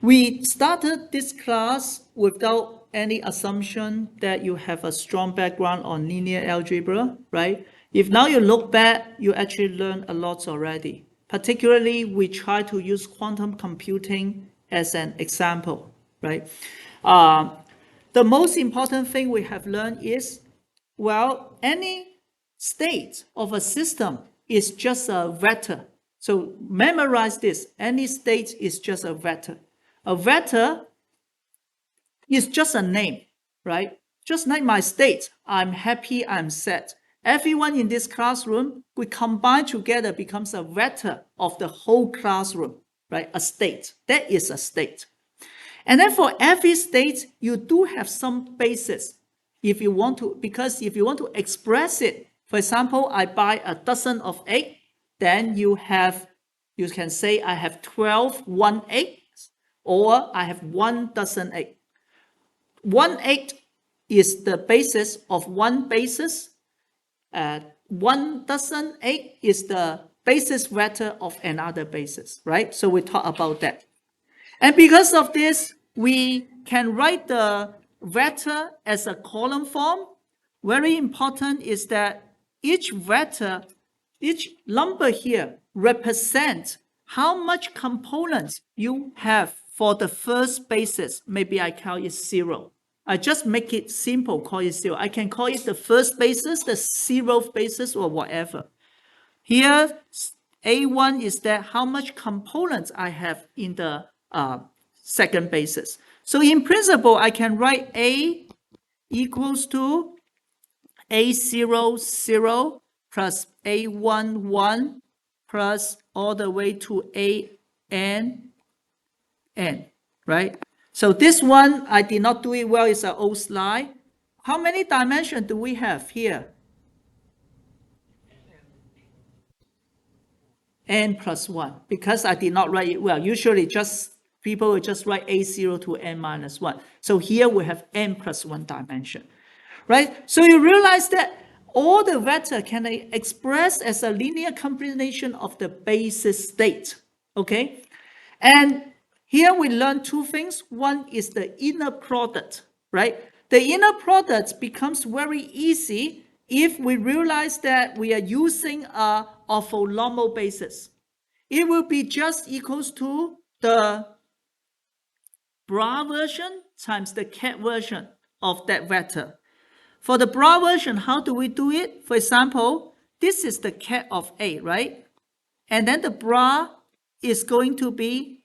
We started this class without any assumption that you have a strong background on linear algebra, right? If now you look back, you actually learned a lot already. Particularly, we try to use quantum computing as an example, right? The most important thing we have learned is, well, any state of a system is just a vector. So memorize this. Any state is just a vector. A vector is just a name, right? Just like my state, I'm happy, I'm sad. Everyone in this classroom, we combine together becomes a vector of the whole classroom, right? A state. That is a state. And then for every state, you do have some basis if you want to, because if you want to express it, for example, I buy a dozen of eggs, then you can say I have 12 eggs, or I have 1 dozen eggs. 1 egg is the basis of one basis. 1 dozen egg is the basis vector of another basis, right? So we talk about that. And because of this, we can write the vector as a column form. Very important is that each vector, each number here represents how much components you have for the first basis. Maybe I call it 0. I just make it simple, call it 0. I can call it the first basis, the 0th basis, or whatever. Here, A1 is that how much components I have in the second basis. So in principle, I can write A equals to A0, 0 plus A1, 1 plus all the way to AN, N, right? So this one, I did not do it well. It's an old slide. How many dimensions do we have here? N plus 1, because I did not write it well. Usually people will just write A0 to N minus 1. So here we have N plus 1 dimension, right? So you realize that all the vector can be expressed as a linear combination of the basis state, okay? And here we learn 2 things. One is the inner product, right? The inner product becomes very easy if we realize that we are using a orthonormal basis. It will be just equals to the bra version times the cat version of that vector. For the bra version, how do we do it? For example, this is the cat of A, right? And then the bra is going to be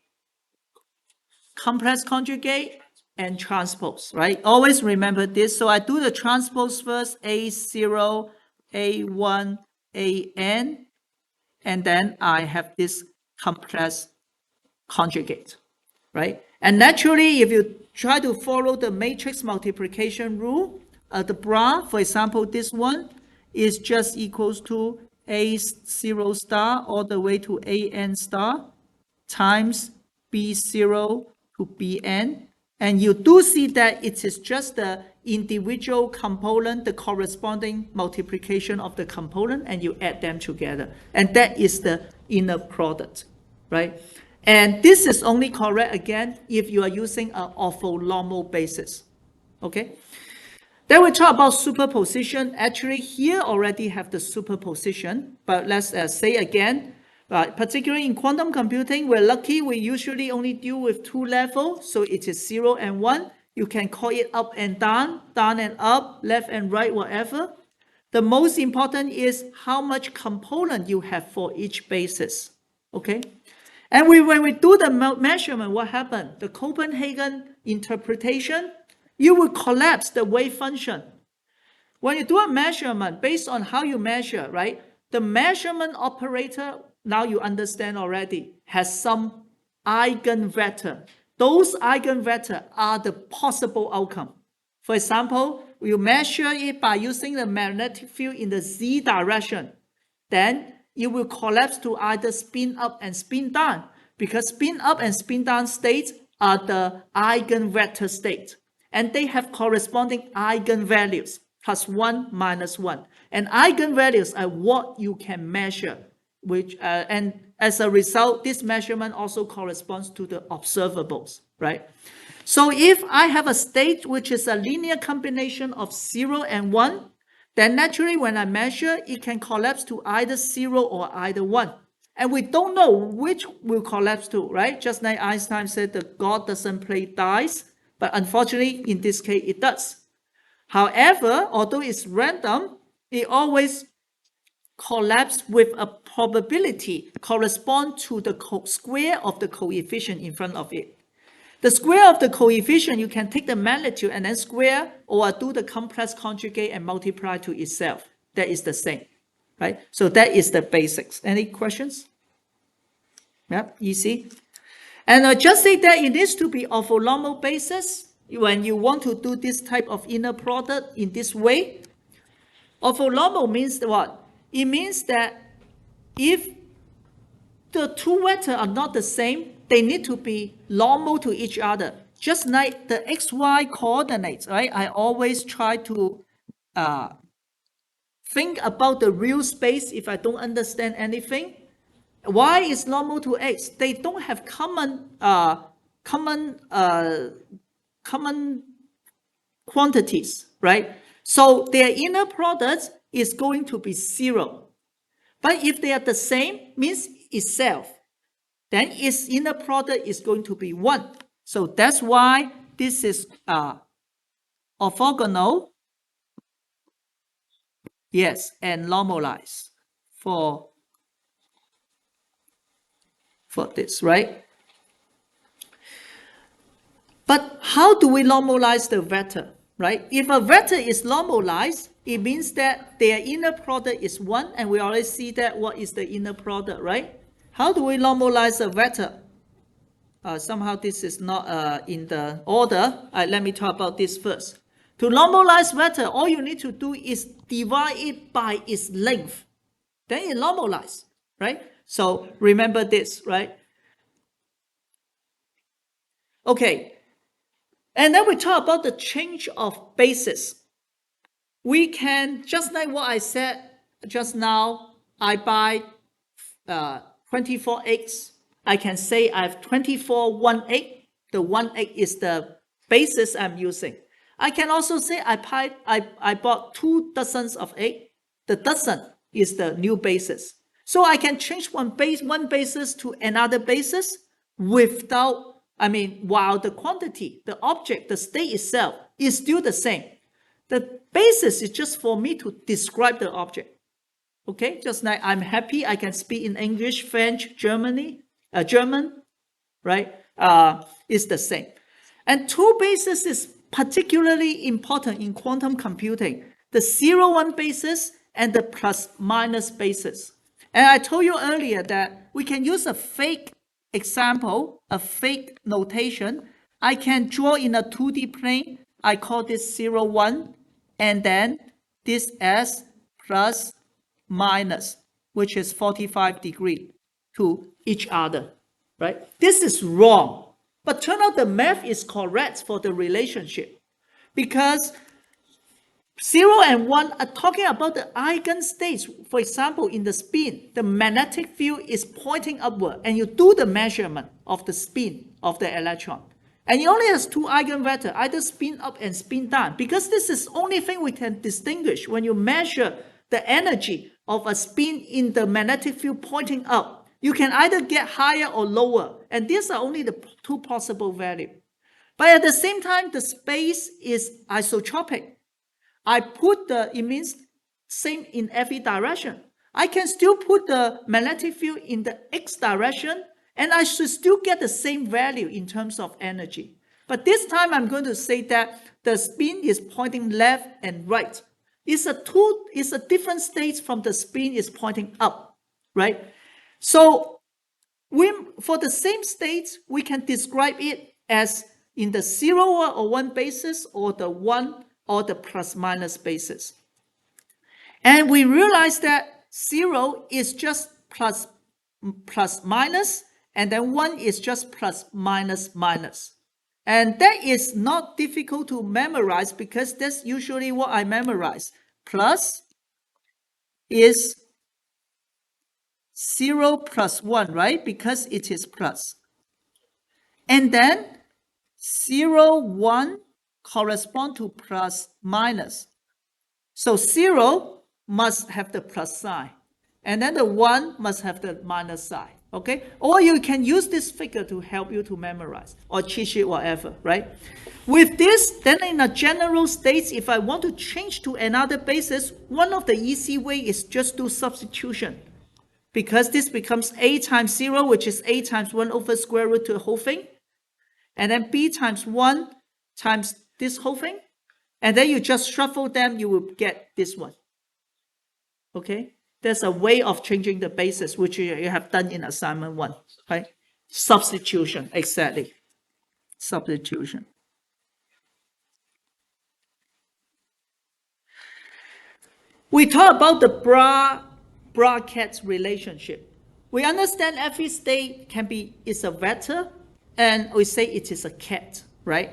complex conjugate and transpose, right? Always remember this. So I do the transpose first, A0, A1, AN, and then I have this complex conjugate, right? And naturally, if you try to follow the matrix multiplication rule, the bra, for example, this one is just equals to A0 star all the way to AN star times B0 to Bn. And you do see that it is just the individual component, the corresponding multiplication of the component, and you add them together. And that is the inner product, right? And this is only correct, again, if you are using an orthonormal basis, okay? Then we talk about superposition. Actually, here already have the superposition, but let's say again, particularly in quantum computing, we're lucky we usually only deal with 2 levels, so it is 0 and 1. You can call it up and down and up, left and right, whatever. The most important is how much component you have for each basis, okay? And when we do the measurement, what happened? The Copenhagen interpretation, you will collapse the wave function. When you do a measurement, based on how you measure, right? The measurement operator, now you understand already, has some eigenvector. Those eigenvectors are the possible outcome. For example, you measure it by using the magnetic field in the z direction. Then it will collapse to either spin up and spin down, because spin up and spin down states are the eigenvector state. And they have corresponding eigenvalues, +1, -1. And eigenvalues are what you can measure which and as a result, this measurement also corresponds to the observables, right? So if I have a state which is a linear combination of 0 and 1, then naturally when I measure, it can collapse to either 0 or either 1. And we don't know which will collapse to, right? Just like Einstein said, the God doesn't play dice, but unfortunately, in this case, it does. However, although it's random, it always collapses with a probability correspond to the square of the coefficient in front of it. The square of the coefficient, you can take the magnitude and then square or do the complex conjugate and multiply to itself. That is the same, right? So that is the basics. Any questions? Yep, easy. And just say that it needs to be orthonormal basis when you want to do this type of inner product in this way. Orthonormal means what? It means that if the two vectors are not the same, they need to be normal to each other. Just like the xy coordinates, right? I always try to think about the real space if I don't understand anything. Y is normal to x. They don't have common quantities, right? So their inner product is going to be 0. But if they are the same, means itself, then its inner product is going to be 1. So that's why this is orthogonal, yes, and normalized for this, right? But how do we normalize the vector, right? If a vector is normalized, it means that their inner product is 1, and we already see that what is the inner product, right? How do we normalize a vector? Somehow this is not in the order. Let me talk about this first. To normalize vector, all you need to do is divide it by its length. Then it normalizes, right? So remember this, right? Okay. And then we talk about the change of basis. We can, just like what I said just now, I buy 24 eggs. I can say I have 24 1 egg. The 1 egg is the basis I'm using. I can also say I bought 2 dozens of egg. The dozen is the new basis. So I can change one basis to another basis without, while the quantity, the object, the state itself is still the same. The basis is just for me to describe the object. Okay, just like I'm happy, I can speak in English, French, German, right? It's the same. And 2 bases is particularly important in quantum computing, the 0-1 basis and the plus-minus basis. And I told you earlier that we can use a fake example, a fake notation. I can draw in a 2D plane. I call this 0-1, and then this as plus minus, which is 45 degrees to each other, right? This is wrong, but turn out the math is correct for the relationship, because 0 and 1 are talking about the eigenstates. For example, in the spin, the magnetic field is pointing upward, and you do the measurement of the spin of the electron. And it only has 2 eigenvectors, either spin up and spin down, because this is the only thing we can distinguish when you measure the energy of a spin in the magnetic field pointing up. You can either get higher or lower, and these are only the 2 possible values. But at the same time, the space is isotropic. I put it means same in every direction. I can still put the magnetic field in the x direction, and I should still get the same value in terms of energy. But this time I'm going to say that the spin is pointing left and right. It's a different state from the spin is pointing up, right? So for the same state, we can describe it as in the 0 or 1 basis, or the 1 or the plus-minus basis. And we realize that 0 is just plus minus, and then 1 is just plus minus minus. And that is not difficult to memorize, because that's usually what I memorize. Plus is 0 plus 1, right? Because it is plus. And then 0, 1 correspond to plus minus. So 0 must have the plus sign. And then the 1 must have the minus sign. Okay? Or you can use this figure to help you to memorize or cheat sheet, whatever, right? With this, then in a general state, if I want to change to another basis, one of the easy way is just do substitution. Because this becomes a times 0, which is a times 1 over square root to the whole thing. And then b times 1 times this whole thing. And then you just shuffle them, you will get this one. Okay? There's a way of changing the basis, which you have done in assignment 1. Right? Substitution, exactly. Substitution. We talk about the bracket relationship. We understand every state is a vector, and we say it is a cat, right?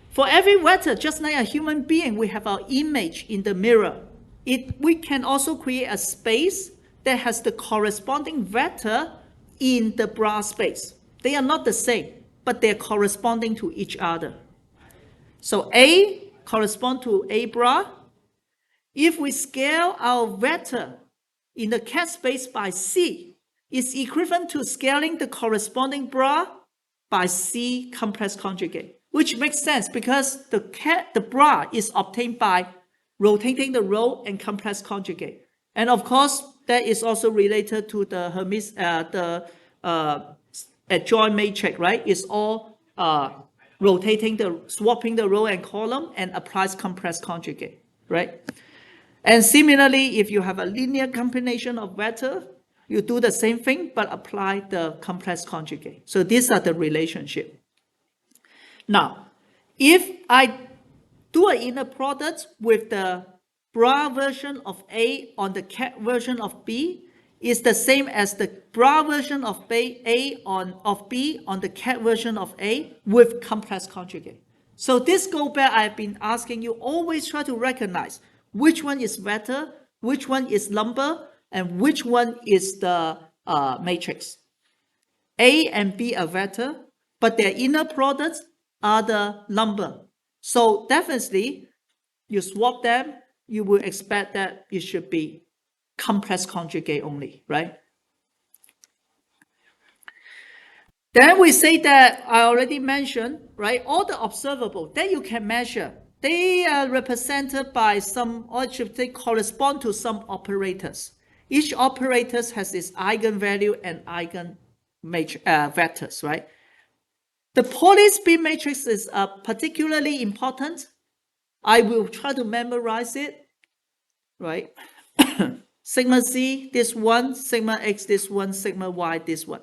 For every vector, just like a human being, we have our image in the mirror. We can also create a space that has the corresponding vector in the bra space. They are not the same, but they're corresponding to each other. So A corresponds to A bra. If we scale our vector in the cat space by C, it's equivalent to scaling the corresponding bra by C complex conjugate, which makes sense because the bra is obtained by rotating the row and complex conjugate. And of course, that is also related to the adjoint matrix, right? It's all swapping the row and column and applies complex conjugate, right? And similarly, if you have a linear combination of vector, you do the same thing, but apply the complex conjugate. So these are the relationship. Now, if I do an inner product with the bra version of A on the cat version of B, is the same as the bra version of B on the cat version of A with complex conjugate. So this go back, I've been asking you, always try to recognize which one is vector, which one is number, and which one is the matrix. A and B are vector, but their inner products are the number. So definitely, you swap them, you will expect that it should be complex conjugate only, right? Then we say that I already mentioned, right? All the observable that you can measure, they are represented by some, or should they correspond to some operators. Each operator has its eigenvalue and eigen vectors, right? The poly-spin matrix is particularly important. I will try to memorize it, right? Sigma Z, this one, sigma X, this one, sigma Y, this one.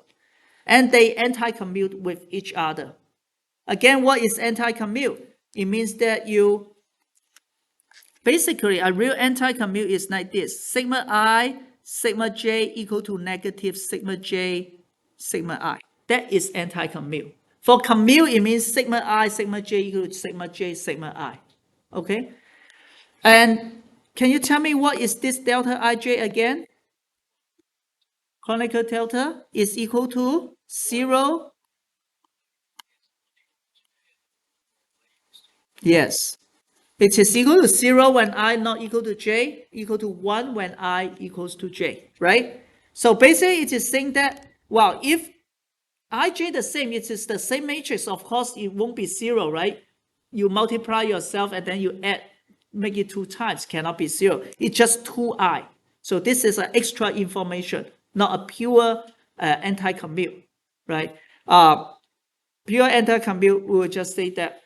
And they anti-commute with each other. Again, what is anti-commute? It means that basically, a real anti-commute is like this. Sigma I, sigma J equal to negative sigma J, sigma I. That is anti-commute. For commute, it means sigma I, sigma J equal to sigma J, sigma I. Okay? And can you tell me what is this delta Ij again? Conical delta is equal to 0. Yes. It is equal to 0 when I not equal to j, equal to 1 when I equals to j, right? So basically it is saying that, well, if Ij the same, it is the same matrix, of course it won't be 0, right? You multiply yourself and then you add, make it 2 times, cannot be 0. It's just 2i. So this is an extra information, not a pure anti-commute, right? Pure anti-commute, we will just say that,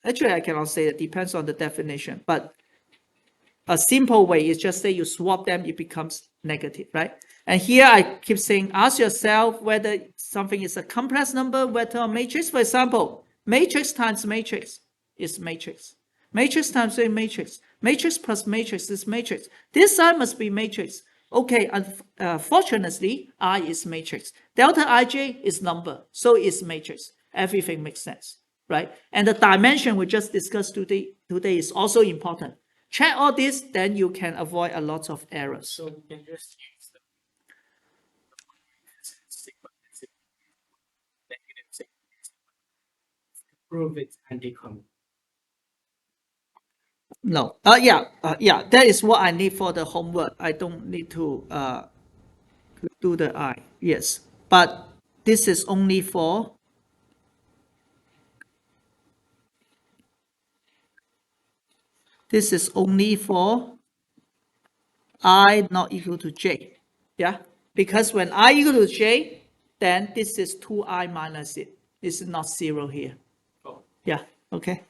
actually I cannot say it, depends on the definition, but a simple way is just say you swap them, it becomes negative, right? And here I keep saying, ask yourself whether something is a complex number, vector, or matrix. For example, matrix times matrix is matrix. Matrix times matrix. Matrix plus matrix is matrix. This side must be matrix. Okay, fortunately, I is matrix. Delta Ij is number, so is matrix. Everything makes sense, right? And the dimension we just discussed today is also important. Check all this, then you can avoid a lot of errors. So we can just use prove it's anti-common. No. Yeah. That is what I need for the homework. I don't need to do the I. Yes. But this is only for I not equal to j. Yeah. Because when I equal to j, then this is 2I minus it. This is not 0 here. Oh. Yeah. Okay.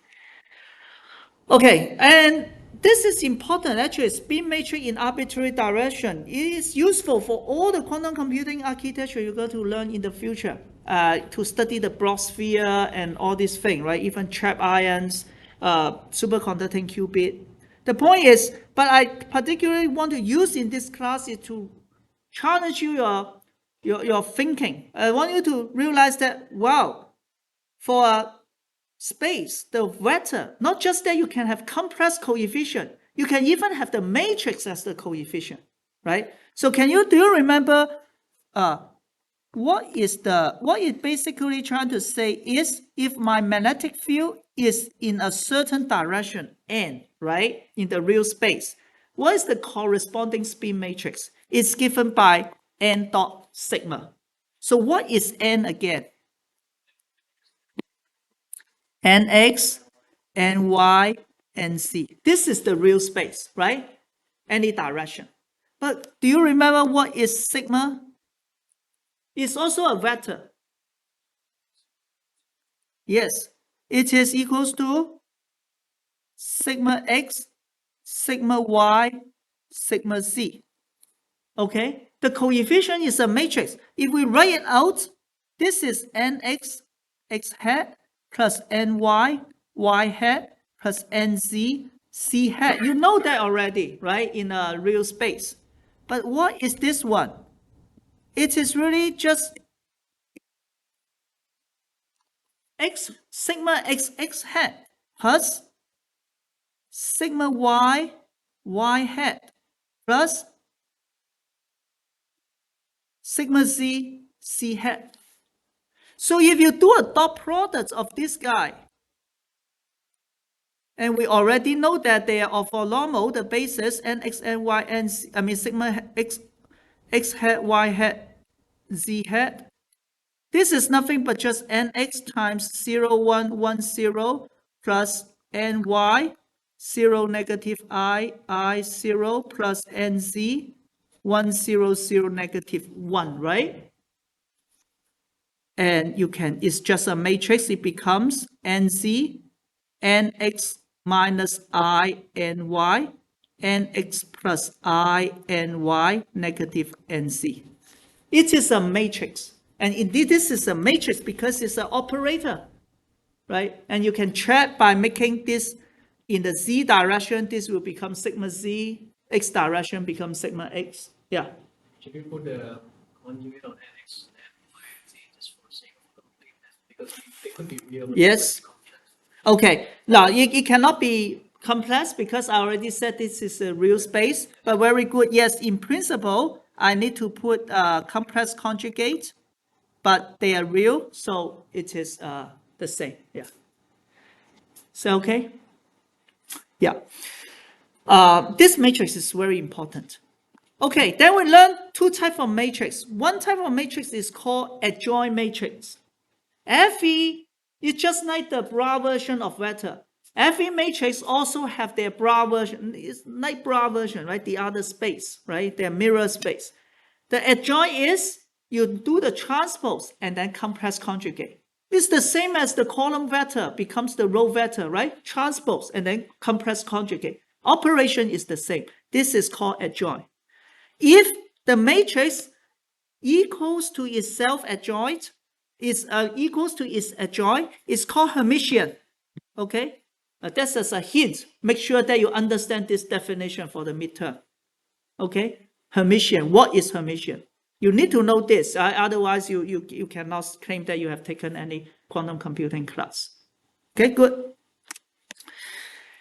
Okay, and this is important actually. Spin matrix in arbitrary direction. It is useful for all the quantum computing architecture you're going to learn in the future. To study the Bloch sphere and all these things, right? Even trap ions, superconducting qubit. The point is, but I particularly want to use in this class is to challenge your thinking. I want you to realize that, wow, for a space, the vector, not just that you can have complex coefficient, you can even have the matrix as the coefficient, right? So do you remember what it basically trying to say is if my magnetic field is in a certain direction, n, right, in the real space, what is the corresponding spin matrix? It's given by n dot sigma. So what is n again? Nx, Ny, Nc. This is the real space, right? Any direction. But do you remember what is sigma? It's also a vector. Yes, it is equals to sigma x, sigma y, sigma z. Okay, the coefficient is a matrix. If we write it out, this is nx, x hat, plus ny, y hat, plus nz, c hat. You know that already, right, in a real space. But what is this one? It is really just x, sigma x, x hat, plus sigma y, y hat, plus sigma z, c hat. So if you do a dot product of this guy, and we already know that they are orthonormal, the basis nx, ny, nc, I mean sigma x, x hat, y hat, z hat. This is nothing but just nx times 0, 1, 1, 0 plus ny 0, negative I 0 plus nz 1, 0, 0, negative 1, right? And it's just a matrix. It becomes nz, nx minus I, ny, nx plus I, ny, negative nc. It is a matrix. And indeed, this is a matrix because it's an operator, right? And you can check by making this in the z direction, this will become sigma z, x direction becomes sigma x. Yeah. Should we put the conjugate on nx and y and z just for sake of completeness? Because they could be real. Yes. Okay. Now, it cannot be complex because I already said this is a real space, but very good. Yes, in principle, I need to put complex conjugate, but they are real, so it is the same. Yeah. So, okay? Yeah. This matrix is very important. Okay, then we learn two types of matrix. One type of matrix is called adjoint matrix. Every is just like the bra version of vector. Every matrix also have their bra version. It's like bra version, right? The other space, right? Their mirror space. The adjoint is you do the transpose and then complex conjugate. It's the same as the column vector becomes the row vector, right? Transpose and then complex conjugate. Operation is the same. This is called adjoint. If the matrix equals to itself adjoint, equals to its adjoint, it's called Hermitian. Okay? That's as a hint. Make sure that you understand this definition for the midterm. Okay? Hermitian. What is Hermitian? You need to know this. Otherwise, you cannot claim that you have taken any quantum computing class. Okay, good.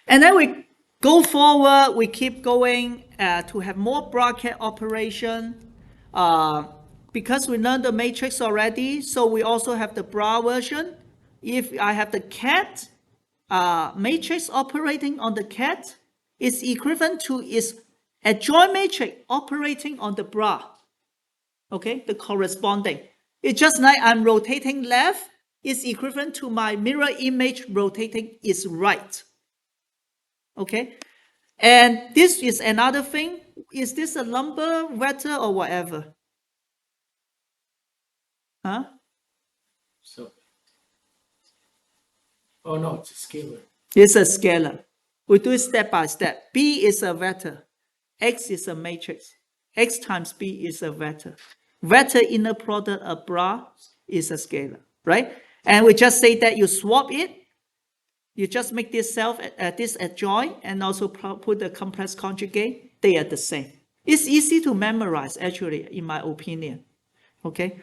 And then we go forward. We keep going to have more bracket operation. Because we learned the matrix already, so we also have the bra version. if I have the cat matrix operating on the cat, is equivalent to its adjoint matrix operating on the bra. Okay, the corresponding. It's just like I'm rotating left is equivalent to my mirror image rotating is right. Okay, and this is another thing. Is this a number, vector, or whatever? Huh? So, oh no, it's a scalar. It's a scalar. We do it step by step. B is a vector. X is a matrix. X times B is a vector. Vector inner product of bra is a scalar, right? And we just say that you swap it. You just make this this adjoint and also put the complex conjugate. They are the same. It's easy to memorize, actually, in my opinion. Okay.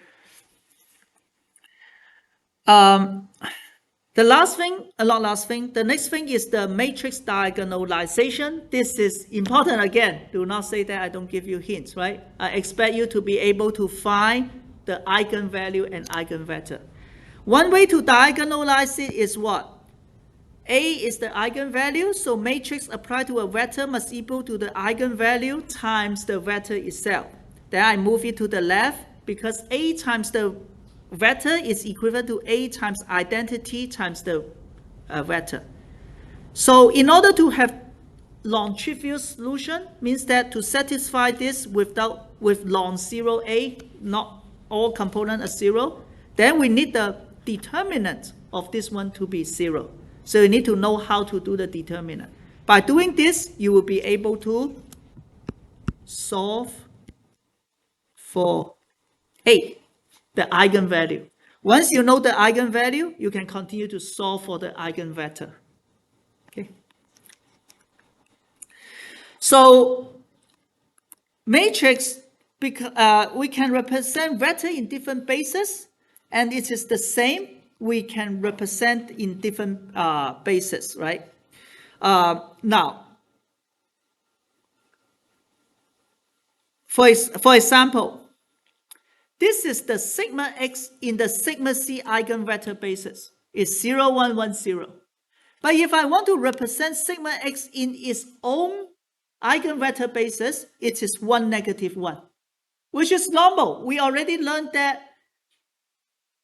The last thing, the next thing is the matrix diagonalization. This is important again. Do not say that I don't give you hints, right? I expect you to be able to find the eigenvalue and eigenvector. One way to diagonalize it is what? A is the eigenvalue, so matrix applied to a vector must equal to the eigenvalue times the vector itself. Then I move it to the left because A times the vector is equivalent to A times identity times the vector. So in order to have non-trivial solution, means that to satisfy this with non-zero A, not all components are zero, then we need the determinant of this one to be zero. So you need to know how to do the determinant. By doing this, you will be able to solve for A, the eigenvalue. Once you know the eigenvalue, you can continue to solve for the eigenvector. Okay. So matrix, we can represent vector in different bases, and it is the same we can represent in different bases, right? Now, for example, this is the sigma x in the sigma c eigenvector basis. It's 0, 1, 1, 0. But if I want to represent sigma x in its own eigenvector basis, it is 1, negative 1, which is normal. We already learned that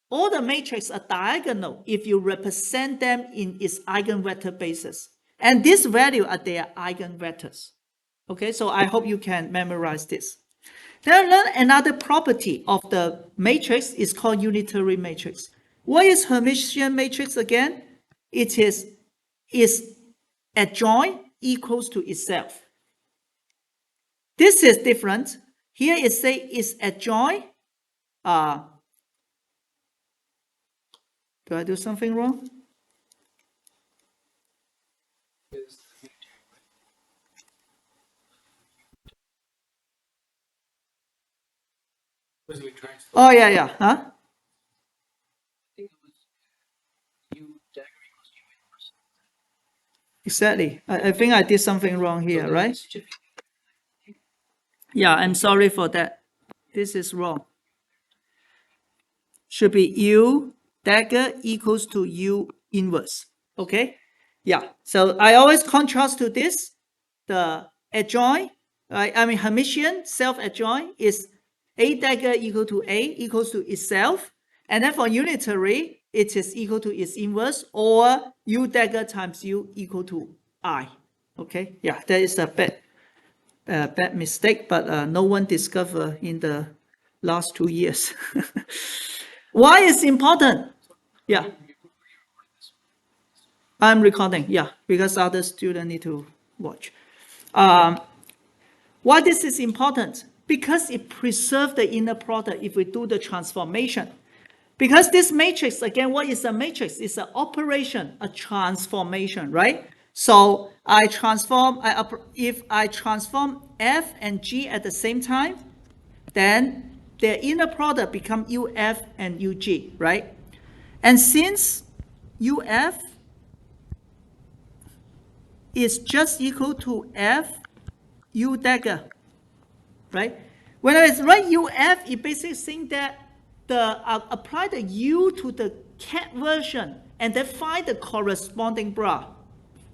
all the matrices are diagonal if you represent them in its eigenvector basis. And this value are their eigenvectors. Okay, so I hope you can memorize this. Then another property of the matrix is called unitary matrix. What is Hermitian matrix again? It is adjoint equals to itself. This is different. Here it says is adjoint. Do I do something wrong? Oh, yeah. Huh? I think it was U dagger equals U inverse. Exactly. I think I did something wrong here, So right? this should be- Yeah, I'm sorry for that. This is wrong. Should be U dagger equals to U inverse. Okay? Yeah. So I always contrast to this. The adjoint, right? I mean Hermitian self-adjoint is A dagger equal to A equals to itself. And then for unitary, it is equal to its inverse, or U dagger times U equal to I. Okay? Yeah, that is a bad mistake, but no one discovered in the last 2 years. Why is important? Yeah. I'm recording, yeah, because other students need to watch. Why this is important? Because it preserves the inner product if we do the transformation. Because this matrix, again, what is a matrix? It's an operation, a transformation, right? So if I transform F and G at the same time, then their inner product become UF and UG, right? And since UF is just equal to F U dagger, right? When I write UF, it basically saying that apply the U to the cat version and then find the corresponding bra.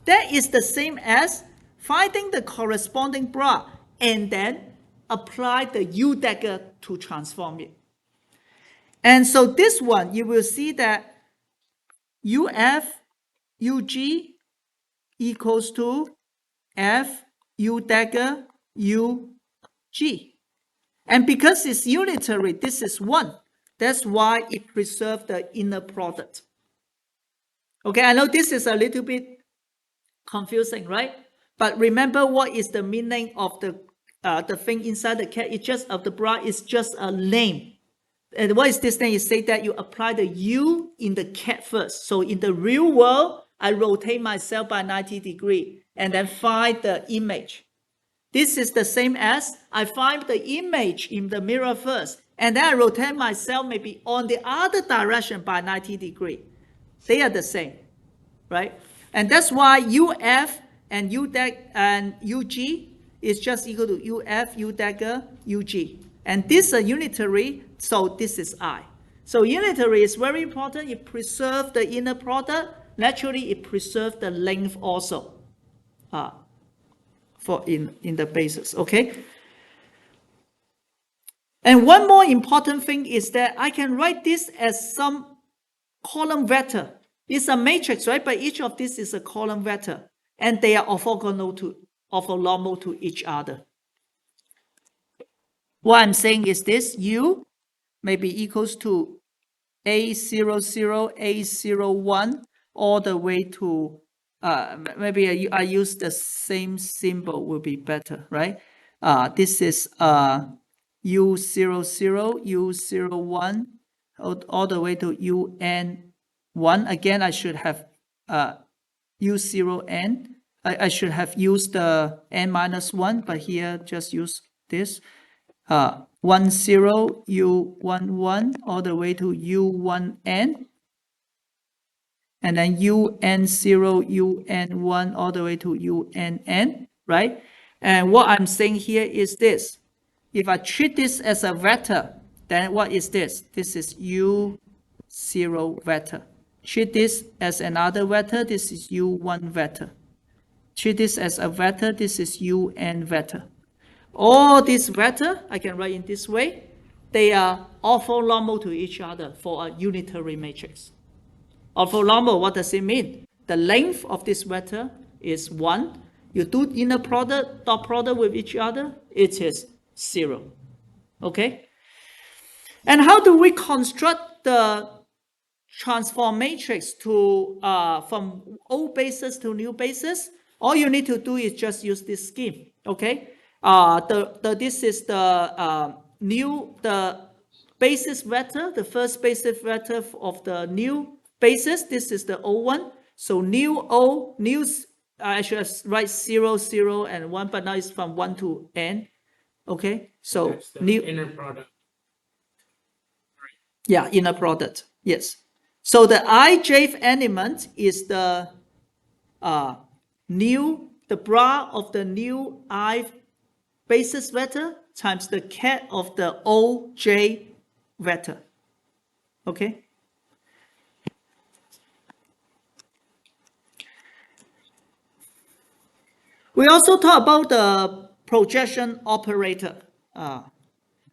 That is the same as finding the corresponding bra and then apply the U dagger to transform it. And so this one, you will see that UF UG equals to F U dagger UG. And because it's unitary, this is 1. That's why it preserves the inner product. Okay, I know this is a little bit confusing, right? But remember what is the meaning of the thing inside the cat? It's just of the bra is just a name. And what is this thing? You say that you apply the U in the cat first. So in the real world, I rotate myself by 90 degrees and then find the image. This is the same as I find the image in the mirror first, and then I rotate myself maybe on the other direction by 90 degrees. They are the same, right? And that's why UF and UG is just equal to UF, U dagger, UG. And this is unitary, so this is I. So unitary is very important. It preserves the inner product. Naturally, it preserves the length also. For in the basis, okay? And one more important thing is that I can write this as some column vector. It's a matrix, right? But each of these is a column vector, and they are orthogonal to each other. What I'm saying is this: U may be equals to A00, A01, all the way to maybe I use the same symbol will be better, right? This is U00, U01, all the way to UN1. Again, I should have U0N. I should have used the n-1, but here just use this. 10, U11, all the way to U1N. And then UN0, UN1, all the way to UNN, right? And what I'm saying here is this. If I treat this as a vector, then what is this? This is U0 vector. Treat this as another vector, this is U1 vector. Treat this as a vector, this is UN vector. All these vectors, I can write in this way, they are orthonormal to each other for a unitary matrix. Orthonormal, what does it mean? The length of this vector is 1. You do inner product, dot product with each other, it is 0. Okay? And how do we construct the transform matrix to from old basis to new basis? All you need to do is just use this scheme. Okay? This is the basis vector, the first basis vector of the new basis. This is the old one. So new O, new, I should write 0, 0, and 1, but now it's from 1 to n. Okay, so that's the new inner product. Yeah, inner product. Yes. So the ijth element is the bra of the new I basis vector times the cat of the oj vector. Okay. We also talk about the projection operator.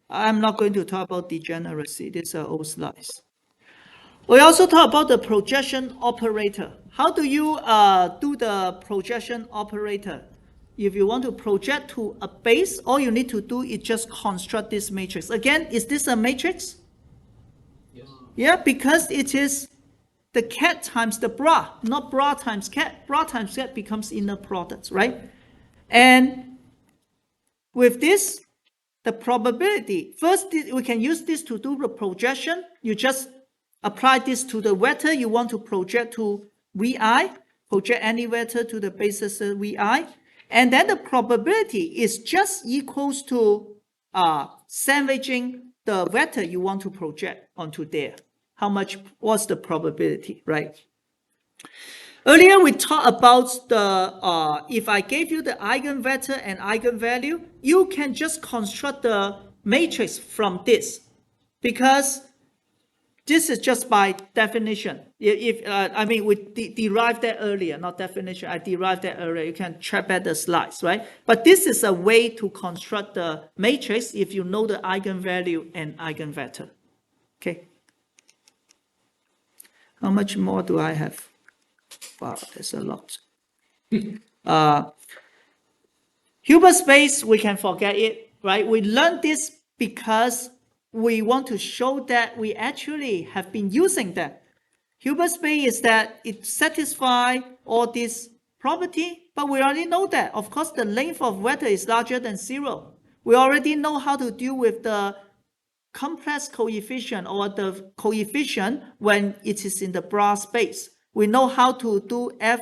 I'm not going to talk about degeneracy. These are old slides. We also talk about the projection operator. How do you do the projection operator? If you want to project to a base, all you need to do is just construct this matrix. Again, is this a matrix? Yes. Yeah, because it is the cat times the bra, not bra times cat. Bra times cat becomes inner product, right? And with this, the probability, first we can use this to do the projection. You just apply this to the vector you want to project to Vi, project any vector to the basis of Vi. And then the probability is just equals to sandwiching the vector you want to project onto there. How much was the probability, right? Earlier we talked about the if I gave you the eigenvector and eigenvalue, you can just construct the matrix from this, because This is just by definition. I mean, we derived that earlier, not definition. I derived that earlier. You can check back the slides, right? But this is a way to construct the matrix if you know the eigenvalue and eigenvector. Okay. How much more do I have? Wow, there's a lot. Hilbert space, we can forget it, right? We learned this because we want to show that we actually have been using that. Hilbert space is that it satisfies all this property, but we already know that. Of course, the length of vector is larger than 0. We already know how to deal with the complex coefficient or the coefficient when it is in the Bra space. We know how to do F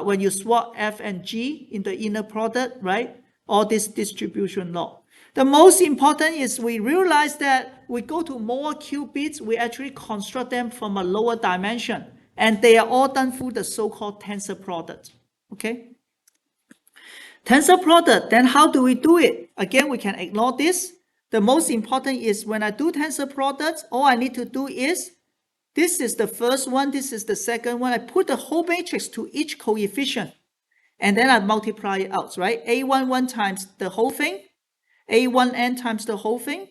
when you swap F and G in the inner product, right? All this distribution law. The most important is we realize that we go to more qubits, we actually construct them from a lower dimension, and they are all done through the so-called tensor product, okay? Tensor product, then how do we do it? Again, we can ignore this. The most important is when I do tensor products, all I need to do is, this is the first one, this is the second one. I put the whole matrix to each coefficient, and then I multiply it out, right? A11 times the whole thing, A1n times the whole thing,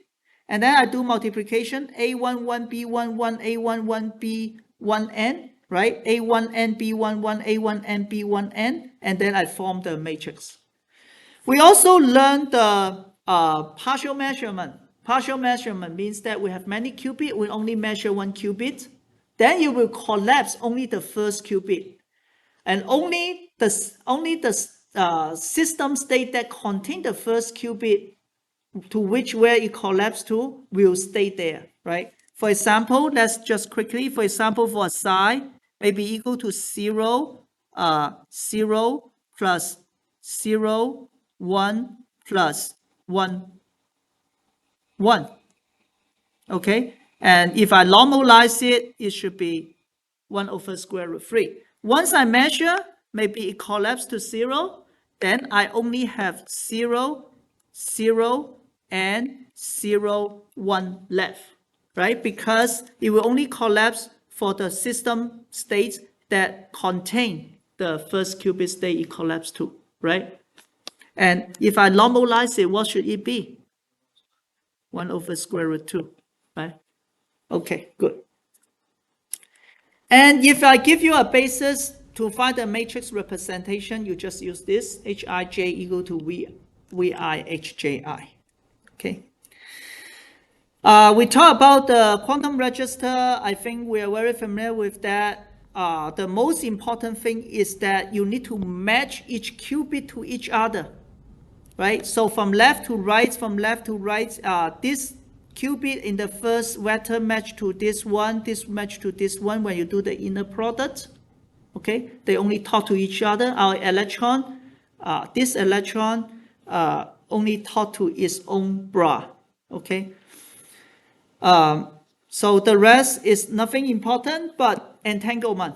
and then I do multiplication, A11, B11, A11, B1n, right? A1n, B11, A1n, B1n, and then I form the matrix. We also learned the partial measurement. Partial measurement means that we have many qubits, we only measure one qubit. Then you will collapse only the first qubit. And only the system state that contain the first qubit to which where it collapsed to will stay there, right? For example, let's just quickly, for example, for a psi, maybe equal to 0, 0 plus 0, 1 plus 1, 1. Okay? And if I normalize it, it should be 1 over square root 3. Once I measure, maybe it collapsed to 0, then I only have 0, 0, and 0, 1 left, right? Because it will only collapse for the system states that contain the first qubit state it collapsed to, right? And if I normalize it, what should it be? 1 over square root 2, right? Okay, good. And if I give you a basis to find the matrix representation, you just use this, Hij equal to VIHJI. Okay. We talk about the quantum register. I think we are very familiar with that. The most important thing is that you need to match each qubit to each other, right? So from left to right, this qubit in the first vector match to this match to this one when you do the inner product. Okay, they only talk to each other. Our electron, this electron only talk to its own bra. Okay, so the rest is nothing important but entanglement.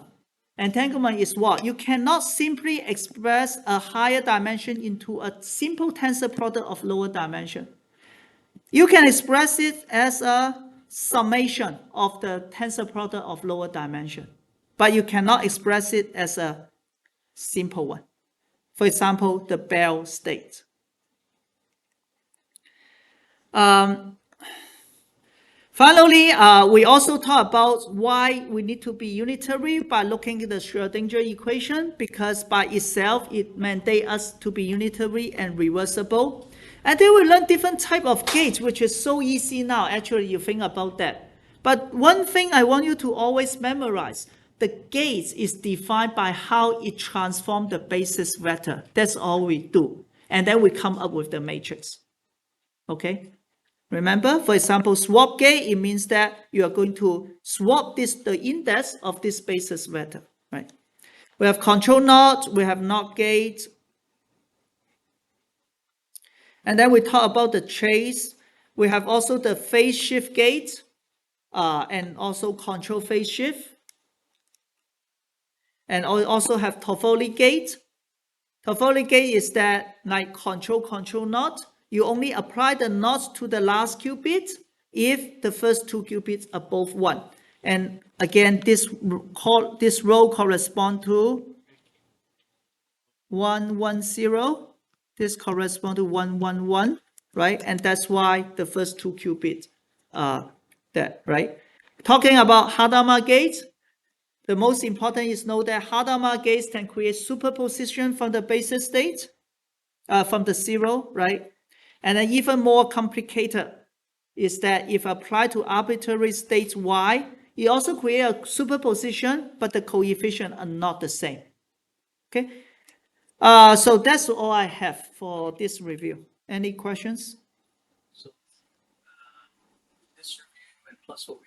Entanglement is what? You cannot simply express a higher dimension into a simple tensor product of lower dimension. You can express it as a summation of the tensor product of lower dimension, but you cannot express it as a simple one. For example, the Bell state. Finally, we also talk about why we need to be unitary by looking at the Schrödinger equation, because by itself, it mandates us to be unitary and reversible. And then we learn different type of gates, which is so easy now, actually, you think about that. But one thing I want you to always memorize, the gates is defined by how it transforms the basis vector. That's all we do. And then we come up with the matrix. Okay? Remember, for example, swap gate, it means that you are going to swap the index of this basis vector, right? We have control NOT, we have NOT gate. And then we talk about the trace. We have also the phase shift gate, and also control phase shift. And also have Toffoli gate. Toffoli gate is that like control NOT. You only apply the NOT to the last qubit, if the first two qubits are both 1. And again, this row corresponds to 1, 1, 0. This corresponds to 1, 1, 1, right? And that's why the first two qubits are that, right? Talking about Hadamard gates, the most important is know that Hadamard gates can create superposition from the basis state, from the 0, right? And then even more complicated is that if applied to arbitrary states y, it also creates a superposition, but the coefficients are not the same. Okay, so that's all I have for this review. Any questions? So this review and plus what we